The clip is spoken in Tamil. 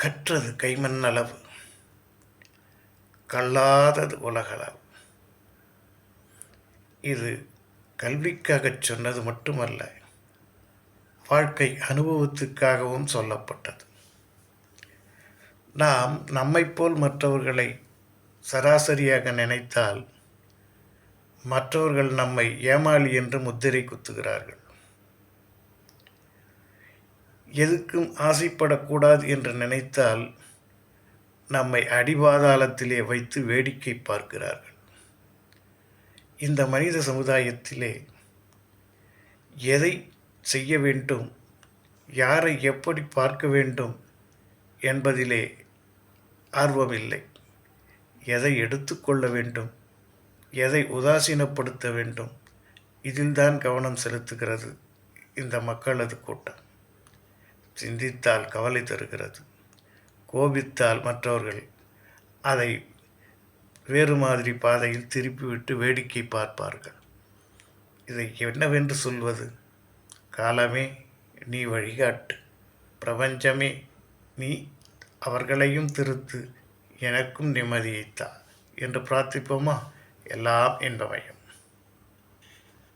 கற்றது கைமண்ணளவு, கல்லாதது உலகளவு. இது கல்விக்காகச் சொன்னது மட்டுமல்ல, வாழ்க்கை அனுபவத்துக்காகவும் சொல்லப்பட்டது. நாம் நம்மைப்போல் மற்றவர்களை சராசரியாக நினைத்தால் மற்றவர்கள் நம்மை ஏமாளி என்று முத்திரை குத்துகிறார்கள். எதுக்கும் ஆசைப்படக்கூடாது என்று நினைத்தால் நம்மை அடிபாதாளத்திலே வைத்து வேடிக்கை பார்க்கிறார்கள். இந்த மனித சமுதாயத்திலே எதை செய்ய வேண்டும், யாரை எப்படி பார்க்க வேண்டும் என்பதிலே ஆர்வமில்லை. எதை எடுத்துக்கொள்ள வேண்டும், எதை உதாசீனப்படுத்த வேண்டும், இதில்தான் கவனம் செலுத்துகிறது இந்த மக்களது கூட்டம். சிந்தித்தால் கவலை தருகிறது. கோபித்தால் மற்றவர்கள் அதை வேறு மாதிரி பாதையில் திருப்பிவிட்டு வேடிக்கை பார்ப்பார்கள். இதை என்னவென்று சொல்வது? காலமே நீ வழிகாட்டு, பிரபஞ்சமே நீ அவர்களையும் திருத்து, எனக்கும் நிம்மதியைத்தா என்று பிரார்த்திப்போமா? எல்லாம் இன்பமயம்.